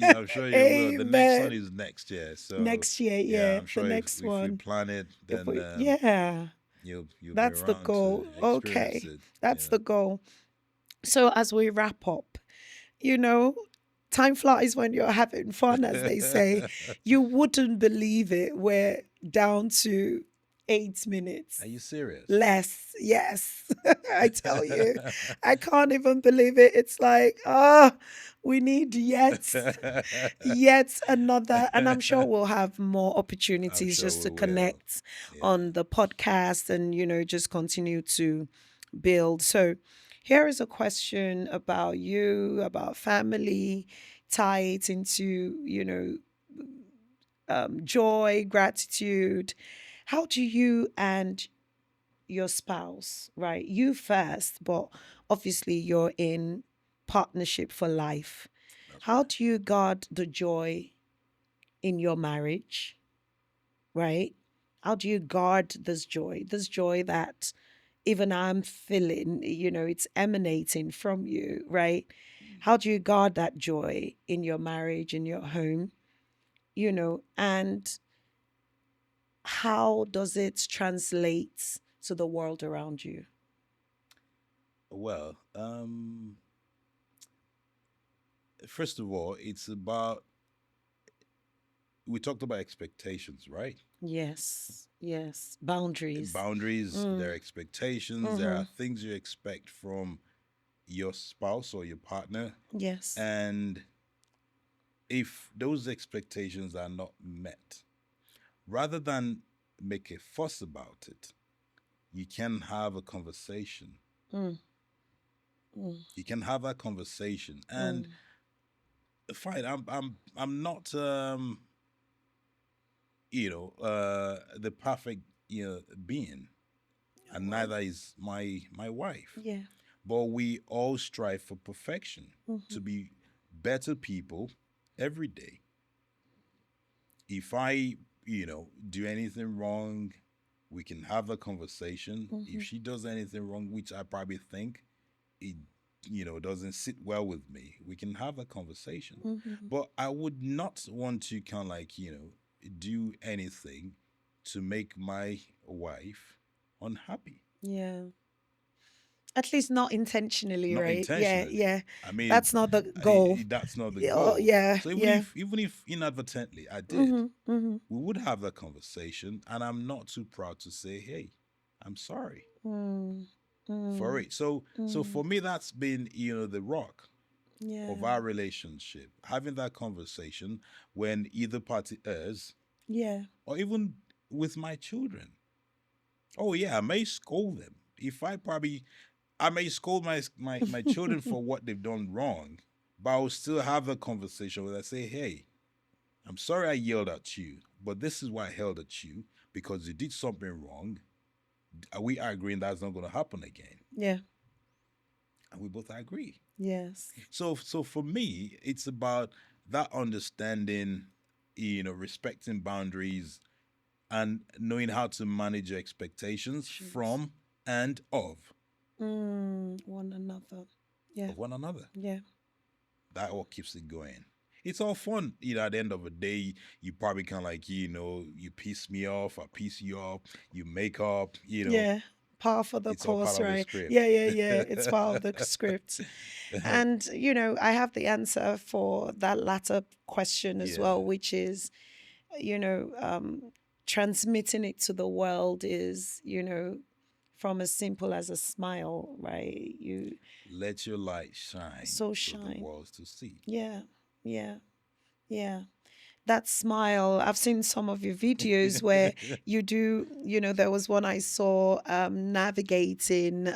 I'm sure you will. The next one Amen. is next year. So Next year, yeah, yeah, I'm the sure next if we one. plan it, If then we, yeah, you'll be that's the around to goal. experience Okay, it. that's the goal. So as we wrap up, you know, Time flies when you're having fun, as they say. You wouldn't believe it. We're down to 8 minutes. Are you serious? Less, yes. I tell you, I can't even believe it. It's like, we need yet another. And I'm sure we'll have more I'm opportunities sure just we to will. connect Yeah. on the podcast and, just continue to build. So, here is a question about you, about family, tie it into, joy, gratitude. How do you and your spouse, right? You first, but obviously you're in partnership for life. That's How right. do you guard the joy in your marriage, right? How do you guard this joy that even I'm feeling, it's emanating from you, right? How do you guard that joy in your marriage, in your home, and how does it translate to the world around you? Well, first of all, it's about, we talked about expectations, right? Yes, yes. Boundaries. Boundaries, there are Mm, expectations, there mm-hmm. are things you expect from your spouse or your partner. Yes. And if those expectations are not met, rather than make a fuss about it, you can have a conversation. Mm, mm, You can have that conversation. And mm. fine, I'm not the perfect being, and Well, neither is my wife. yeah. But we all strive for perfection, Mm-hmm. to be better people every day. If I, do anything wrong, we can have a conversation. If Mm-hmm. she does anything wrong, which I probably think it, doesn't sit well with me, we can have a conversation. Mm-hmm. But I would not want to kind of like, do anything to make my wife unhappy. Yeah. At least not intentionally, Not right? Yeah, intentionally. yeah. I mean, That's not the goal. that's not the Yeah, oh, goal. yeah, So yeah. even if inadvertently I did, Mm-hmm. Mm-hmm. we would have that conversation, and I'm not too proud to say, "Hey, I'm sorry Mm, for mm, it." So mm. for me, that's been the rock of Yeah. our relationship, having that conversation when either party errs, Yeah. or even with my children. Oh yeah, I may scold them if I may scold my children for what they've done wrong, but I'll still have a conversation where I say, "Hey, I'm sorry I yelled at you, but this is why I yelled at you, because you did something wrong. Are we agreeing that's not going to happen again?" Yeah. And we both agree. Yes. So for me, it's about that understanding, respecting boundaries and knowing how to manage your expectations Shoes. from and One another. Yeah. of one another. Yeah. That all keeps it going. It's all fun. At the end of the day, you probably kind of like, you piss me off, I piss you off, you make up, Yeah. Part of the it's all part course, of the right? script. Yeah, yeah, yeah. It's part of the script. And, I have the answer for that latter question as Yeah. well, which is, you know, um, transmitting it to the world is, from as simple as a smile, right? You Let your light shine so so the shine. world's to see. Yeah, yeah, yeah. That smile. I've seen some of your videos where you do, there was one I saw navigating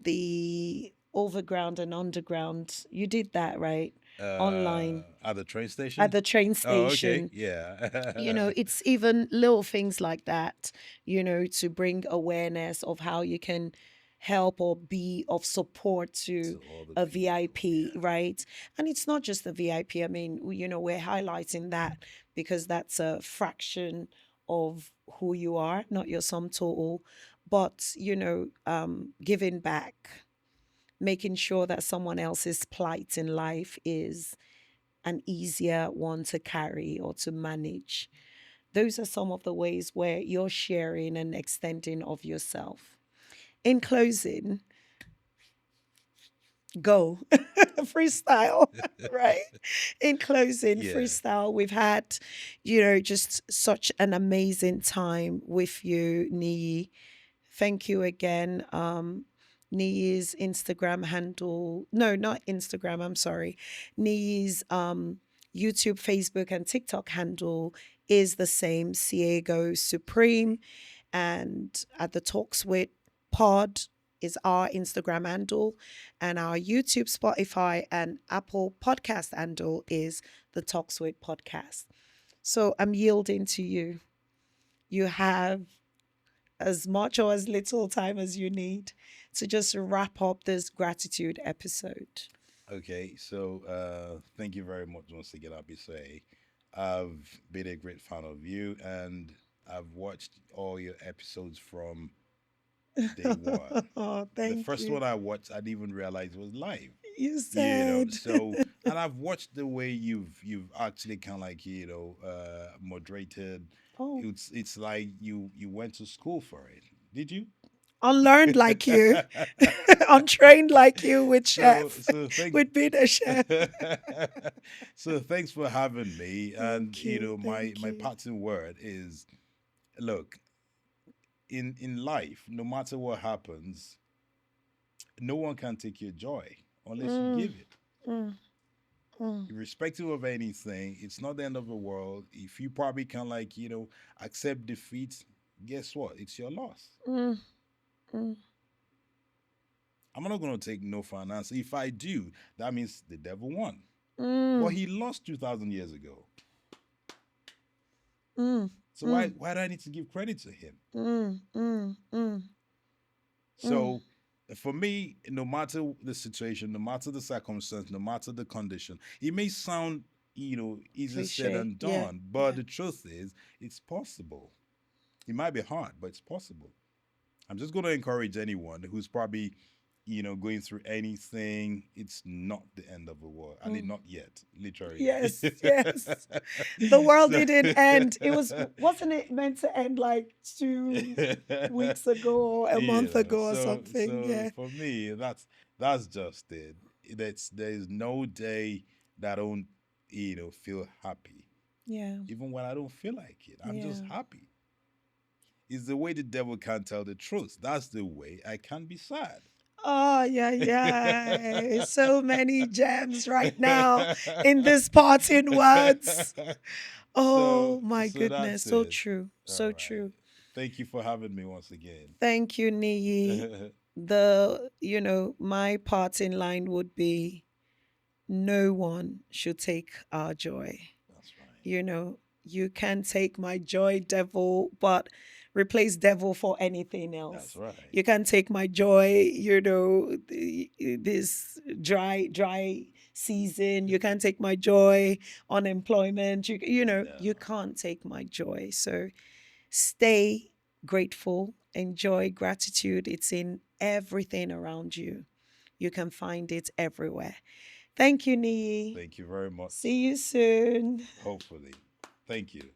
the overground and underground. You did that, right? Online At the train at station? the train Oh, okay. station. Yeah. It's even little things like that, to bring awareness of how you can help or be of support to To all the a people. VIP, Yeah. right? And it's not just the VIP. I mean, we're highlighting that because that's a fraction of who you are, not your sum total, but, giving back, making sure that someone else's plight in life is an easier one to carry or to manage. Those are some of the ways where you're sharing and extending of yourself. In closing, Go. Freestyle, right? In closing, Yeah. freestyle. We've had, just such an amazing time with you, Nii. Thank you again. Nii's Instagram handle, no, not Instagram, I'm sorry. Nii's YouTube, Facebook, and TikTok handle is the same, Ciego Supreme. And at the Talks with Pod is our Instagram handle, and our YouTube, Spotify, and Apple podcast handle is the Talks with Podcast. So I'm yielding to you. You have as much or as little time as you need to just wrap up this gratitude episode. Okay, so thank you very much once again, Abisoye. I've been a great fan of you, and I've watched all your episodes from day one. Oh, The thank first you. one I watched, I didn't even realize it was live. You You know, said. so and I've watched the way you've actually kind of like moderated. Oh, It's like you went to school for it. Did you? unlearned like you, untrained like you with so chef, so thank with being a chef. so thanks for having me. And Thank you. Thank my you. parting word is, look, in life, no matter what happens, no one can take your joy unless you Mm, give it. mm, mm, Irrespective of anything, it's not the end of the world. If you probably can accept defeat, guess what? It's your loss. mm, mm, I'm not gonna take no for an answer. If I do, that means the devil won. But mm, he lost 2,000 years ago. mm, So mm, why do I need to give credit to him? mm, mm, mm, mm. So for me, no matter the situation, no matter the circumstance, no matter the condition, it may sound, easier said Cliche. than Yeah. done, but Yeah. the truth is, it's possible. It might be hard, but it's possible. I'm just going to encourage anyone who's probably, going through anything. It's not the end of the world. I mean, Mm. not yet, literally. Yes. Yes. The world So, didn't end. Wasn't it meant to end like 2 weeks ago or a month ago or something? so Yeah. for me, that's just it. There's no day that I don't, feel happy. Yeah. Even when I don't feel like it, I'm just Yeah. happy. It's the way the devil can't tell the truth. That's the way I can be sad. Oh, yeah, yeah. So many gems right now in this parting words. so Oh, my so goodness. that's So it. true. All So right. true. Thank you for having me once again. Thank you, Niyi. My parting line would be no one should take our joy. That's right. You can take my joy, devil, but replace devil for anything That's else. right. You can take my joy, this dry season. You can take my joy, unemployment. You No. can't take my joy. So stay grateful, enjoy gratitude. It's in everything around you. You can find it everywhere. Thank you, Nii. Thank you very much. See you soon. Hopefully. Thank you.